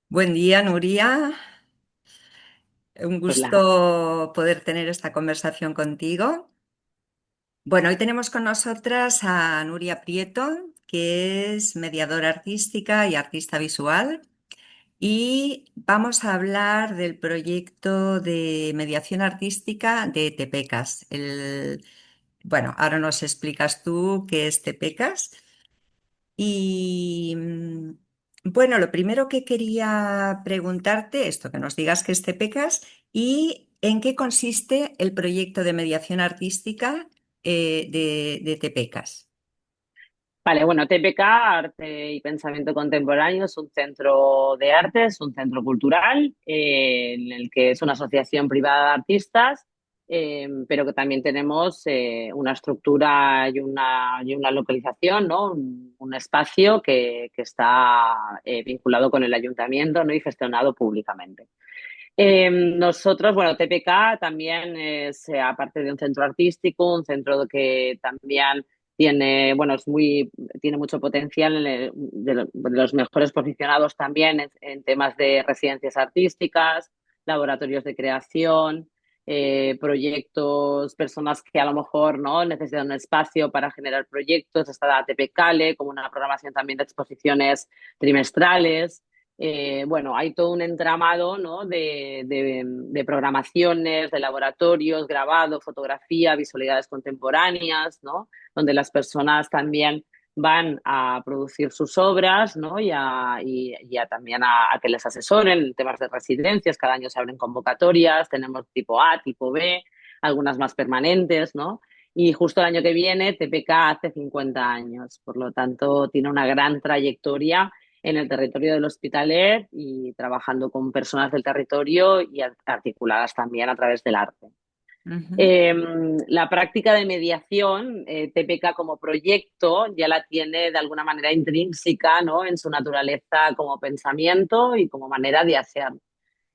Buen día, Nuria. Un Hola. gusto poder tener esta conversación contigo. Bueno, hoy tenemos con nosotras a Nuria Prieto, que es mediadora artística y artista visual, y vamos a hablar del proyecto de mediación artística de Tepecas. Bueno, ahora nos explicas tú qué es Tepecas. Y bueno, lo primero que quería preguntarte, esto, que nos digas qué es TEPECAS y en qué consiste el proyecto de mediación artística de TEPECAS. Vale, bueno, TPK, Arte y Pensamiento Contemporáneo, es un centro de arte, es un centro cultural, en el que es una asociación privada de artistas, pero que también tenemos una estructura y una localización, ¿no? Un espacio que está vinculado con el ayuntamiento, ¿no? Y gestionado públicamente. Nosotros, bueno, TPK también es, aparte de un centro artístico, un centro que también tiene, bueno, tiene mucho potencial, de los mejores posicionados también en temas de residencias artísticas, laboratorios de creación, proyectos, personas que a lo mejor no necesitan un espacio para generar proyectos. Está la TPCale, como una programación también de exposiciones trimestrales. Bueno, hay todo un entramado, ¿no? de programaciones, de laboratorios, grabado, fotografía, visualidades contemporáneas, ¿no? Donde las personas también van a producir sus obras, ¿no? Y también a que les asesoren en temas de residencias. Cada año se abren convocatorias, tenemos tipo A, tipo B, algunas más permanentes, ¿no? Y justo el año que viene, TPK hace 50 años, por lo tanto tiene una gran trayectoria en el territorio del Hospitalet y trabajando con personas del territorio y articuladas también a través del arte. Ujú. Eh, la práctica de mediación, TPK como proyecto, ya la tiene de alguna manera intrínseca, ¿no? En su naturaleza como pensamiento y como manera de hacer.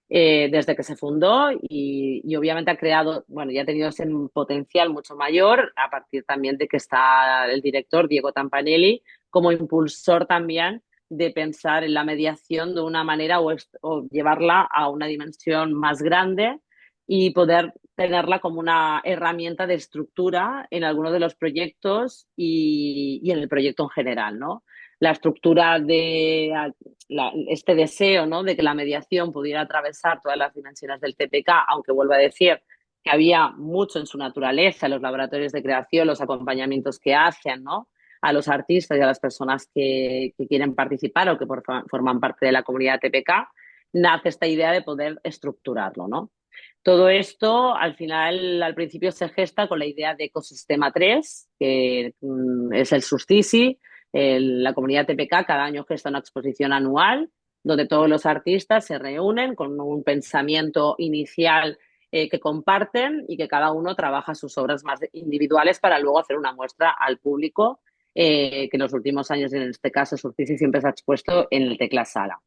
Desde que se fundó y obviamente ha creado, bueno, ya ha tenido ese potencial mucho mayor a partir también de que está el director Diego Tampanelli como impulsor también de pensar en la mediación de una manera o llevarla a una dimensión más grande y poder tenerla como una herramienta de estructura en algunos de los proyectos y en el proyecto en general, ¿no? La estructura este deseo, ¿no? De que la mediación pudiera atravesar todas las dimensiones del TPK, aunque vuelvo a decir que había mucho en su naturaleza, los laboratorios de creación, los acompañamientos que hacen, ¿no? A los artistas y a las personas que quieren participar o que forman parte de la comunidad TPK, nace esta idea de poder estructurarlo, ¿no? Todo esto, al final, al principio se gesta con la idea de ecosistema 3, que es el Sustici. La comunidad TPK cada año gesta una exposición anual donde todos los artistas se reúnen con un pensamiento inicial que comparten y que cada uno trabaja sus obras más individuales para luego hacer una muestra al público, que en los últimos años, en este caso, Sustici siempre se ha expuesto en el Tecla Sala.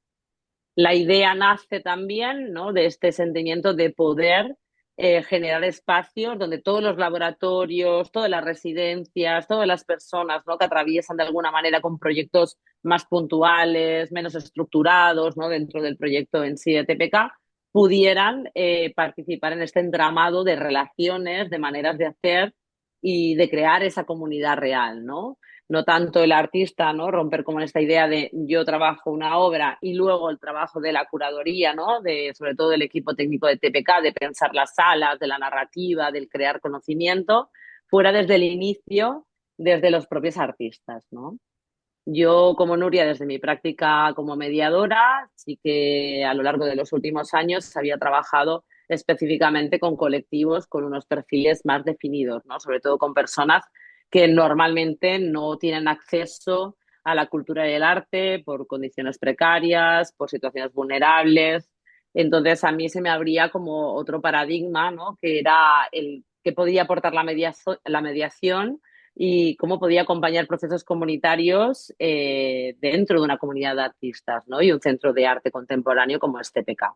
La idea nace también, ¿no? De este sentimiento de poder generar espacios donde todos los laboratorios, todas las residencias, todas las personas, ¿no? Que atraviesan de alguna manera con proyectos más puntuales, menos estructurados, ¿no? Dentro del proyecto en sí de TPK, pudieran participar en este entramado de relaciones, de maneras de hacer y de crear esa comunidad real, ¿no? No tanto el artista, ¿no? Romper como en esta idea de yo trabajo una obra y luego el trabajo de la curaduría, ¿no? Sobre todo del equipo técnico de TPK, de pensar las salas, de la narrativa, del crear conocimiento, fuera desde el inicio, desde los propios artistas, ¿no? Yo, como Nuria, desde mi práctica como mediadora, sí que a lo largo de los últimos años había trabajado específicamente con colectivos con unos perfiles más definidos, ¿no? Sobre todo con personas que normalmente no tienen acceso a la cultura y el arte por condiciones precarias, por situaciones vulnerables. Entonces, a mí se me abría como otro paradigma, ¿no? Que era el que podía aportar la mediación y cómo podía acompañar procesos comunitarios dentro de una comunidad de artistas, ¿no? Y un centro de arte contemporáneo como es TPK.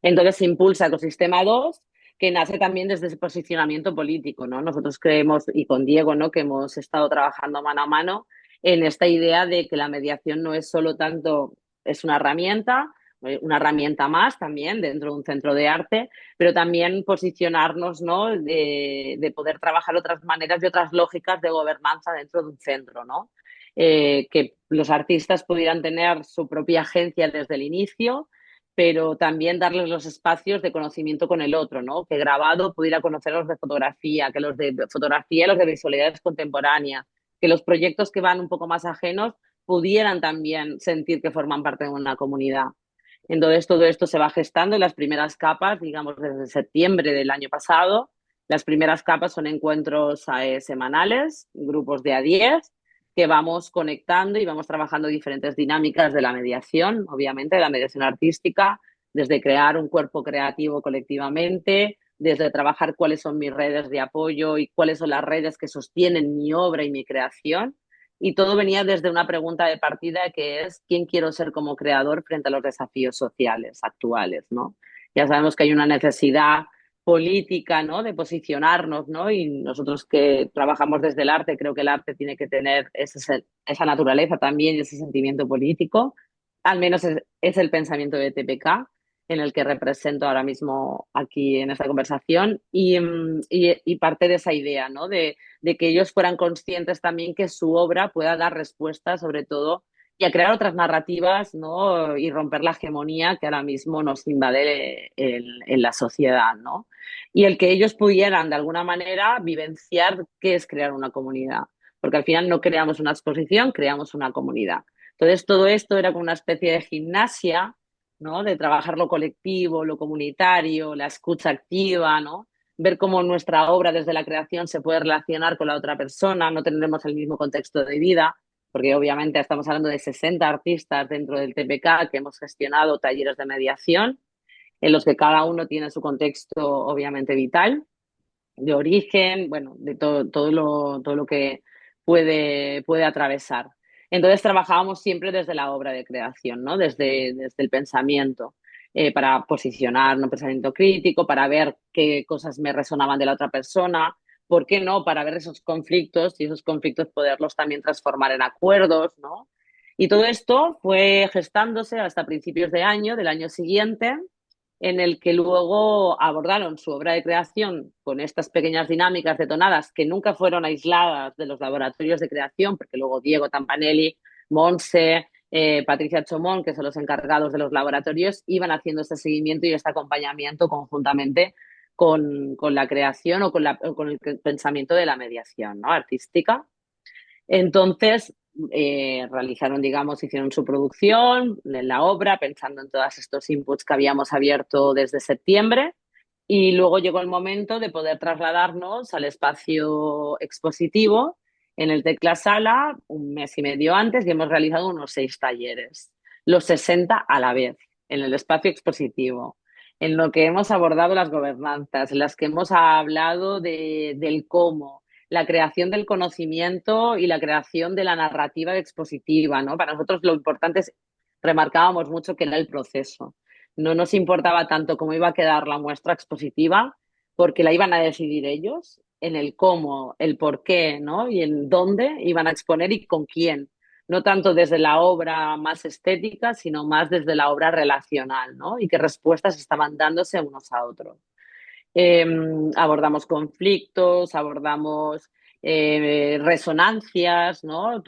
Entonces se impulsa Ecosistema 2, que nace también desde ese posicionamiento político, ¿no? Nosotros creemos, y con Diego, ¿no? Que hemos estado trabajando mano a mano en esta idea de que la mediación no es solo tanto es una herramienta más también dentro de un centro de arte, pero también posicionarnos, ¿no? De poder trabajar otras maneras y otras lógicas de gobernanza dentro de un centro, ¿no? Que los artistas pudieran tener su propia agencia desde el inicio, pero también darles los espacios de conocimiento con el otro, ¿no? Que grabado pudiera conocer a los de fotografía, que los de fotografía, los de visualidades contemporáneas, que los proyectos que van un poco más ajenos pudieran también sentir que forman parte de una comunidad. Entonces, todo esto se va gestando en las primeras capas, digamos, desde septiembre del año pasado. Las primeras capas son encuentros semanales, grupos de a 10 que vamos conectando y vamos trabajando diferentes dinámicas de la mediación, obviamente, de la mediación artística, desde crear un cuerpo creativo colectivamente, desde trabajar cuáles son mis redes de apoyo y cuáles son las redes que sostienen mi obra y mi creación. Y todo venía desde una pregunta de partida que es ¿quién quiero ser como creador frente a los desafíos sociales actuales, ¿no? Ya sabemos que hay una necesidad política, ¿no? De posicionarnos, ¿no? Y nosotros que trabajamos desde el arte, creo que el arte tiene que tener esa naturaleza también y ese sentimiento político. Al menos es el pensamiento de TPK, en el que represento ahora mismo aquí en esta conversación, y parte de esa idea, ¿no? De que ellos fueran conscientes también que su obra pueda dar respuesta, sobre todo, y a crear otras narrativas, ¿no? Y romper la hegemonía que ahora mismo nos invade en la sociedad, ¿no? Y el que ellos pudieran, de alguna manera, vivenciar qué es crear una comunidad. Porque al final no creamos una exposición, creamos una comunidad. Entonces, todo esto era como una especie de gimnasia, ¿no? De trabajar lo colectivo, lo comunitario, la escucha activa, ¿no? Ver cómo nuestra obra desde la creación se puede relacionar con la otra persona, no tendremos el mismo contexto de vida, porque obviamente estamos hablando de 60 artistas dentro del TPK que hemos gestionado talleres de mediación, en los que cada uno tiene su contexto obviamente vital, de origen, bueno, de todo lo que puede atravesar. Entonces trabajábamos siempre desde la obra de creación, ¿no? Desde el pensamiento, para posicionar un pensamiento crítico, para ver qué cosas me resonaban de la otra persona, ¿por qué no? Para ver esos conflictos y esos conflictos poderlos también transformar en acuerdos, ¿no? Y todo esto fue gestándose hasta principios de año, del año siguiente, en el que luego abordaron su obra de creación con estas pequeñas dinámicas detonadas que nunca fueron aisladas de los laboratorios de creación, porque luego Diego Tampanelli, Monse, Patricia Chomón, que son los encargados de los laboratorios, iban haciendo este seguimiento y este acompañamiento conjuntamente con la creación o con el pensamiento de la mediación, ¿no? Artística. Entonces, realizaron, digamos, hicieron su producción en la obra, pensando en todos estos inputs que habíamos abierto desde septiembre. Y luego llegó el momento de poder trasladarnos al espacio expositivo en el Tecla Sala un mes y medio antes y hemos realizado unos 6 talleres, los 60 a la vez, en el espacio expositivo, en lo que hemos abordado las gobernanzas, en las que hemos hablado del cómo, la creación del conocimiento y la creación de la narrativa expositiva, ¿no? Para nosotros lo importante es, remarcábamos mucho que era el proceso. No nos importaba tanto cómo iba a quedar la muestra expositiva, porque la iban a decidir ellos, en el cómo, el por qué, ¿no? Y en dónde iban a exponer y con quién. No tanto desde la obra más estética, sino más desde la obra relacional, ¿no? Y qué respuestas estaban dándose unos a otros. Eh, Abordamos conflictos, abordamos resonancias, ¿no?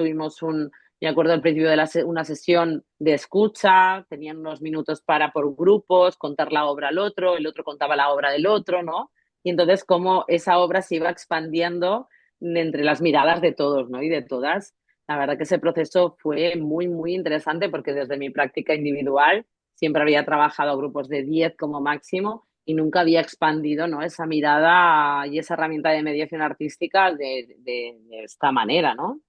Me acuerdo al principio de una sesión de escucha, tenían unos minutos para por grupos, contar la obra al otro, el otro contaba la obra del otro, ¿no? Y entonces cómo esa obra se iba expandiendo entre las miradas de todos, ¿no? Y de todas. La verdad que ese proceso fue muy, muy interesante porque desde mi práctica individual siempre había trabajado a grupos de 10 como máximo y nunca había expandido, ¿no? Esa mirada y esa herramienta de mediación artística de esta manera, ¿no?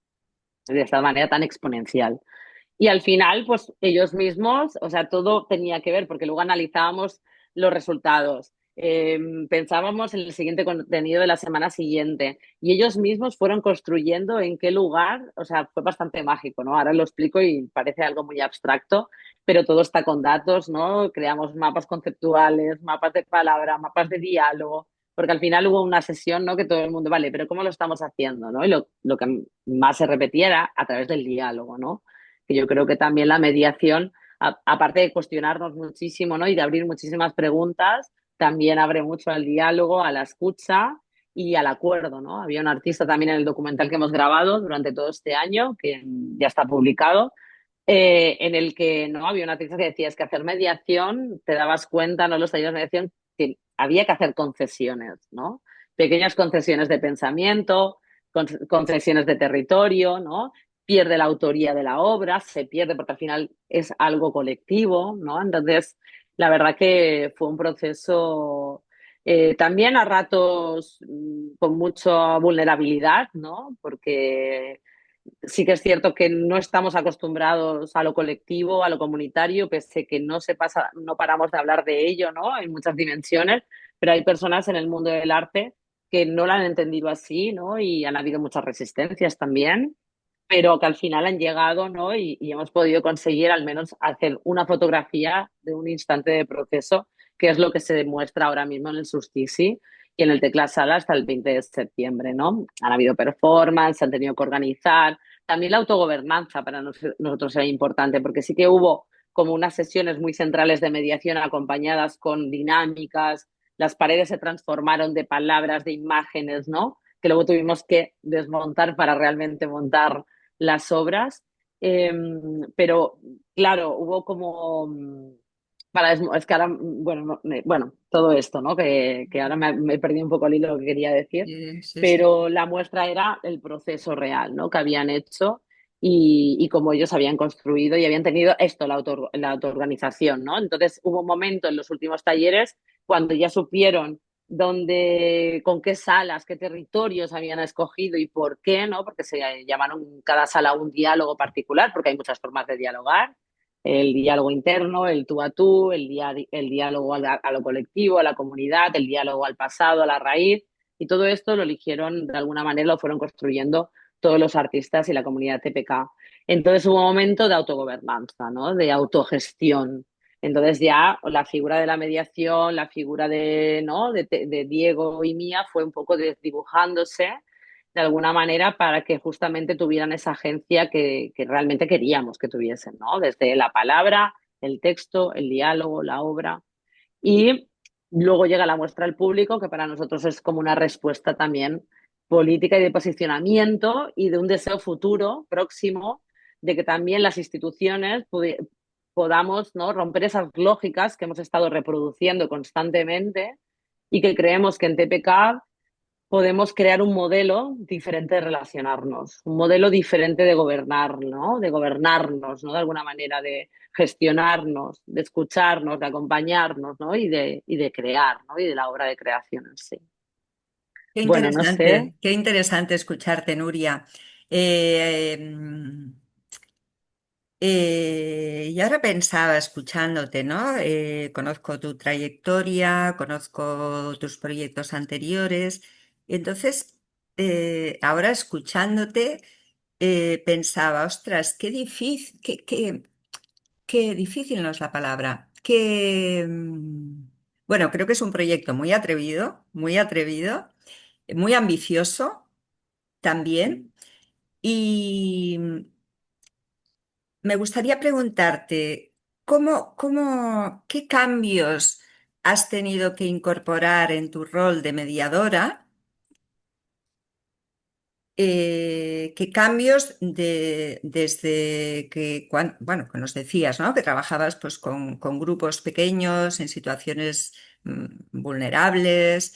De esta manera tan exponencial. Y al final, pues ellos mismos, o sea, todo tenía que ver, porque luego analizábamos los resultados, pensábamos en el siguiente contenido de la semana siguiente, y ellos mismos fueron construyendo en qué lugar, o sea, fue bastante mágico, ¿no? Ahora lo explico y parece algo muy abstracto, pero todo está con datos, ¿no? Creamos mapas conceptuales, mapas de palabra, mapas de diálogo, porque al final hubo una sesión, ¿no? Que todo el mundo, vale, pero ¿cómo lo estamos haciendo, no? Y lo que más se repetía era a través del diálogo, ¿no? Que yo creo que también la mediación aparte de cuestionarnos muchísimo, ¿no? Y de abrir muchísimas preguntas, también abre mucho al diálogo, a la escucha y al acuerdo, ¿no? Había un artista también en el documental que hemos grabado durante todo este año, que ya está publicado, en el que no había una artista que decía es que hacer mediación, te dabas cuenta, ¿no? Los talleres de mediación, que había que hacer concesiones, ¿no? Pequeñas concesiones de pensamiento, concesiones de territorio, ¿no? Pierde la autoría de la obra, se pierde porque al final es algo colectivo, ¿no? Entonces, la verdad que fue un proceso también a ratos con mucha vulnerabilidad, ¿no? Porque sí que es cierto que no estamos acostumbrados a lo colectivo, a lo comunitario, pese que no se pasa, no paramos de hablar de ello, ¿no? En muchas dimensiones, pero hay personas en el mundo del arte que no lo han entendido así, ¿no? Y han habido muchas resistencias también, pero que al final han llegado, ¿no? Y hemos podido conseguir al menos hacer una fotografía de un instante de proceso, que es lo que se demuestra ahora mismo en el Solstici y en el Tecla Sala hasta el 20 de septiembre, ¿no? Han habido performance, se han tenido que organizar. También la autogobernanza para nosotros era importante, porque sí que hubo como unas sesiones muy centrales de mediación acompañadas con dinámicas, las paredes se transformaron de palabras, de imágenes, ¿no? Que luego tuvimos que desmontar para realmente montar las obras. Eh, pero claro, hubo como es que ahora, bueno, bueno, todo esto, ¿no? Que ahora me he perdido un poco el hilo de lo que quería decir, Sí, sí, sí. pero la muestra era el proceso real, ¿no? Que habían hecho y cómo ellos habían construido y habían tenido esto, la autoorganización, ¿no? Entonces hubo un momento en los últimos talleres cuando ya supieron dónde, con qué salas, qué territorios habían escogido y por qué, ¿no? Porque se llamaron cada sala un diálogo particular, porque hay muchas formas de dialogar, el diálogo interno, el tú a tú, el diálogo a lo colectivo, a la comunidad, el diálogo al pasado, a la raíz, y todo esto lo eligieron, de alguna manera lo fueron construyendo todos los artistas y la comunidad TPK. Entonces hubo un momento de autogobernanza, ¿no? De autogestión. Entonces ya la figura de la mediación, la figura de, ¿no? de Diego y mía fue un poco desdibujándose de alguna manera para que justamente tuvieran esa agencia que realmente queríamos que tuviesen, ¿no? Desde la palabra, el texto, el diálogo, la obra. Y luego llega la muestra al público, que para nosotros es como una respuesta también política y de posicionamiento y de un deseo futuro, próximo, de que también las instituciones podamos, ¿no? romper esas lógicas que hemos estado reproduciendo constantemente y que creemos que en TPK podemos crear un modelo diferente de relacionarnos, un modelo diferente de gobernar, ¿no? De gobernarnos, ¿no? De alguna manera, de gestionarnos, de escucharnos, de acompañarnos, ¿no? Y de crear, ¿no? Y de la obra de creación en sí. Bueno, no sé. Qué interesante escucharte, Nuria. Eh, y ahora pensaba escuchándote, ¿no? Conozco tu trayectoria, conozco tus proyectos anteriores. Entonces, ahora escuchándote, pensaba, ostras, qué difícil, qué difícil no es la palabra. Bueno, creo que es un proyecto muy atrevido, muy ambicioso también. Y me gustaría preguntarte, qué cambios has tenido que incorporar en tu rol de mediadora? ¿Qué cambios desde que, bueno, que nos decías, ¿no? Que trabajabas pues, con grupos pequeños en situaciones vulnerables?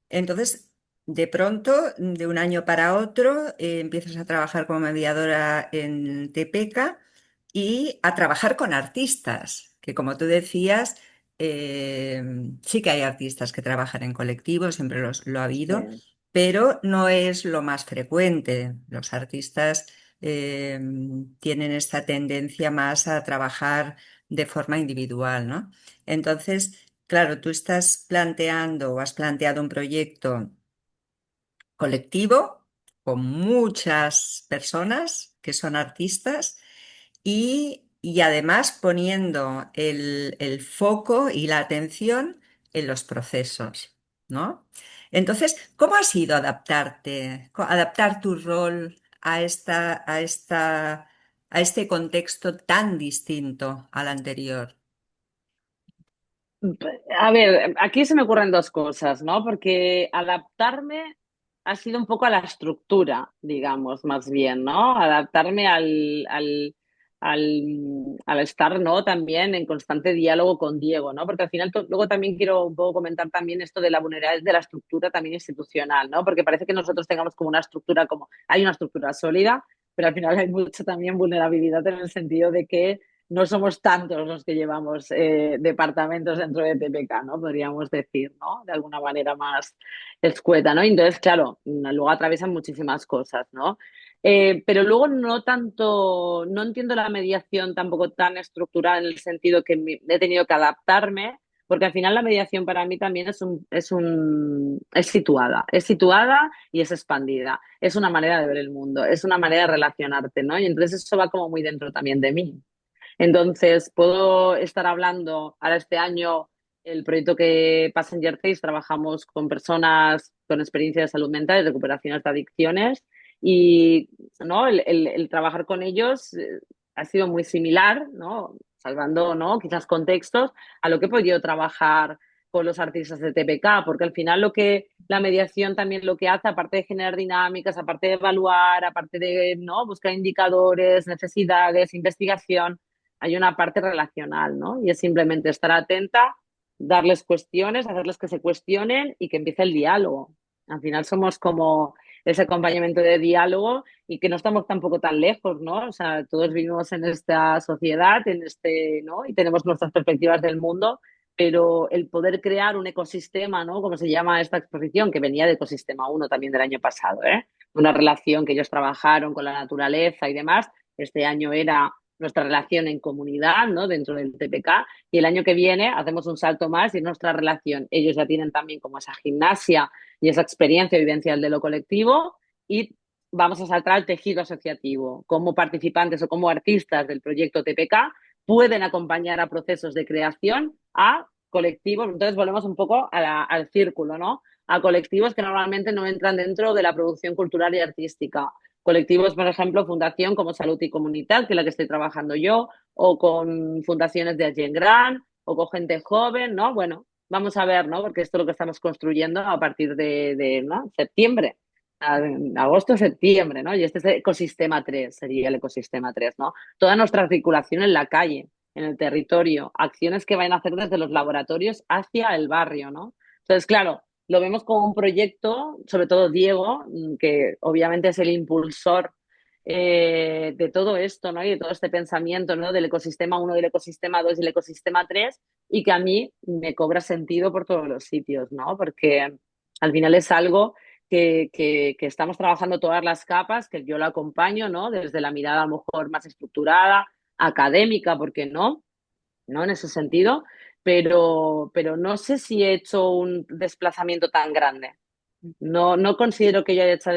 Entonces, de pronto, de un año para otro, empiezas a trabajar como mediadora en Tepeca y a trabajar con artistas, que como tú decías, eh, sí que hay artistas que trabajan en colectivo, siempre lo ha habido, Sí, pero no es lo más frecuente. Los artistas eh, tienen esta tendencia más a trabajar de forma individual, ¿no? Entonces, claro, tú estás planteando o has planteado un proyecto colectivo con muchas personas que son artistas y además poniendo el foco y la atención en los procesos, ¿no? Entonces, ¿cómo ha sido adaptar tu rol a esta a este contexto tan distinto al anterior? A ver, aquí se me ocurren dos cosas, ¿no? Porque adaptarme ha sido un poco a la estructura, digamos, más bien, ¿no? Adaptarme al estar, ¿no? También en constante diálogo con Diego, ¿no? Porque al final, luego también quiero un poco comentar también esto de la vulnerabilidad de la estructura también institucional, ¿no? Porque parece que nosotros tengamos como una estructura, como hay una estructura sólida, pero al final hay mucha también vulnerabilidad en el sentido de que no somos tantos los que llevamos departamentos dentro de TPK, ¿no? Podríamos decir, ¿no? De alguna manera más escueta, ¿no? Entonces, claro, luego atraviesan muchísimas cosas, ¿no? Pero luego no tanto, no entiendo la mediación tampoco tan estructurada en el sentido que he tenido que adaptarme, porque al final la mediación para mí también es situada y es expandida. Es una manera de ver el mundo, es una manera de relacionarte, ¿no? Y entonces eso va como muy dentro también de mí. Entonces, puedo estar hablando, ahora este año, el proyecto que Passenger Taste, trabajamos con personas con experiencia de salud mental y recuperaciones de adicciones y ¿no? El trabajar con ellos ha sido muy similar, ¿no? Salvando, ¿no? Quizás contextos a lo que he podido trabajar con los artistas de TPK, porque al final lo que la mediación también lo que hace, aparte de generar dinámicas, aparte de evaluar, aparte de ¿no? buscar indicadores, necesidades, investigación, hay una parte relacional, ¿no? Y es simplemente estar atenta, darles cuestiones, hacerles que se cuestionen y que empiece el diálogo. Al final somos como ese acompañamiento de diálogo y que no estamos tampoco tan lejos, ¿no? O sea, todos vivimos en esta sociedad, en este, ¿no? Y tenemos nuestras perspectivas del mundo, pero el poder crear un ecosistema, ¿no? Como se llama esta exposición, que venía de Ecosistema uno también del año pasado, ¿eh? Una relación que ellos trabajaron con la naturaleza y demás. Este año era nuestra relación en comunidad, ¿no? Dentro del TPK. Y el año que viene hacemos un salto más y nuestra relación. Ellos ya tienen también como esa gimnasia y esa experiencia vivencial de lo colectivo y vamos a saltar al tejido asociativo. Como participantes o como artistas del proyecto TPK pueden acompañar a procesos de creación a colectivos. Entonces volvemos un poco al círculo, ¿no? A colectivos que normalmente no entran dentro de la producción cultural y artística colectivos, por ejemplo, fundación como Salud y Comunidad, que es la que estoy trabajando yo, o con fundaciones de Agent Gran, o con gente joven, ¿no? Bueno, vamos a ver, ¿no? Porque esto es lo que estamos construyendo a partir de ¿no? septiembre, agosto, septiembre, ¿no? Y este es el ecosistema 3 sería el ecosistema 3, ¿no? Toda nuestra articulación en la calle, en el territorio, acciones que van a hacer desde los laboratorios hacia el barrio, ¿no? Entonces, claro, lo vemos como un proyecto, sobre todo Diego, que obviamente es el impulsor de todo esto, ¿no? Y de todo este pensamiento, ¿no? Del ecosistema uno, del ecosistema 2 y el ecosistema 3 y que a mí me cobra sentido por todos los sitios, ¿no? Porque al final es algo que estamos trabajando todas las capas, que yo lo acompaño, ¿no? Desde la mirada a lo mejor más estructurada, académica, ¿por qué no? ¿No? En ese sentido, pero no sé si he hecho un desplazamiento tan grande. No, no considero que yo haya hecho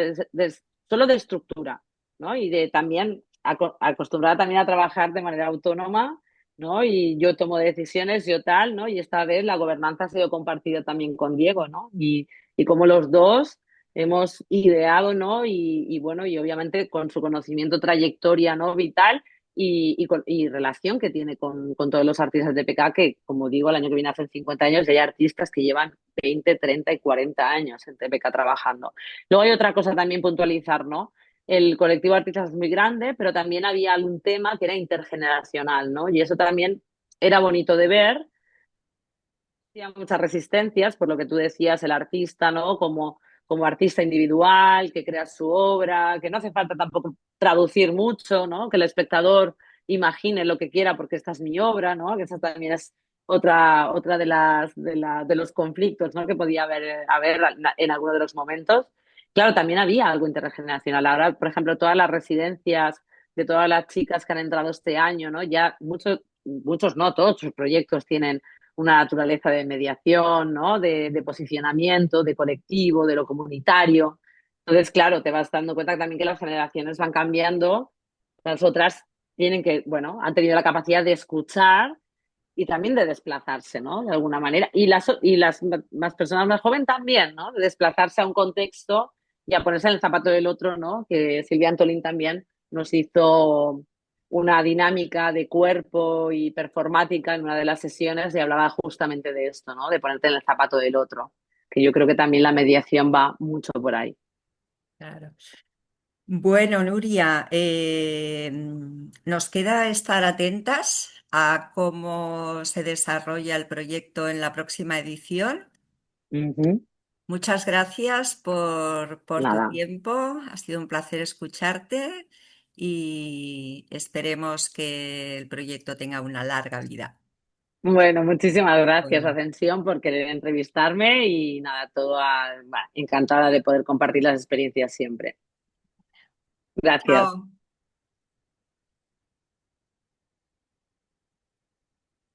solo de estructura, ¿no? Y de también acostumbrada también a trabajar de manera autónoma, ¿no? Y yo tomo decisiones, yo tal, ¿no? Y esta vez la gobernanza ha sido compartida también con Diego, ¿no? Y como los dos hemos ideado, ¿no? Y bueno, y obviamente con su conocimiento, trayectoria, ¿no? Vital y relación que tiene con todos los artistas de PK, que como digo, el año que viene hacen 50 años y hay artistas que llevan 20, 30 y 40 años en TPK trabajando. Luego hay otra cosa también puntualizar, ¿no? El colectivo de artistas es muy grande, pero también había algún tema que era intergeneracional, ¿no? Y eso también era bonito de ver. Había muchas resistencias, por lo que tú decías, el artista, ¿no? Como artista individual, que crea su obra, que no hace falta tampoco traducir mucho, ¿no? Que el espectador imagine lo que quiera porque esta es mi obra, ¿no? Que esa también es otra de los conflictos, ¿no? Que podía haber en alguno de los momentos. Claro, también había algo intergeneracional. Ahora, por ejemplo, todas las residencias de todas las chicas que han entrado este año, ¿no? Ya muchos no, todos sus proyectos tienen una naturaleza de mediación, ¿no? De posicionamiento, de colectivo, de lo comunitario. Entonces, claro, te vas dando cuenta también que las generaciones van cambiando, las otras tienen que, bueno, han tenido la capacidad de escuchar y también de desplazarse, ¿no? De alguna manera. Y las más personas más jóvenes también, ¿no? De desplazarse a un contexto y a ponerse en el zapato del otro, ¿no? Que Silvia Antolín también nos hizo una dinámica de cuerpo y performática en una de las sesiones y hablaba justamente de esto, ¿no? De ponerte en el zapato del otro, que yo creo que también la mediación va mucho por ahí. Claro. Bueno, Nuria, nos queda estar atentas a cómo se desarrolla el proyecto en la próxima edición. Ujú. Muchas gracias por tu Nada. tiempo. Ha sido un placer escucharte y esperemos que el proyecto tenga una larga vida. Bueno, muchísimas gracias, Bueno, Ascensión, por querer entrevistarme y nada, encantada de poder compartir las experiencias siempre. Gracias. chao.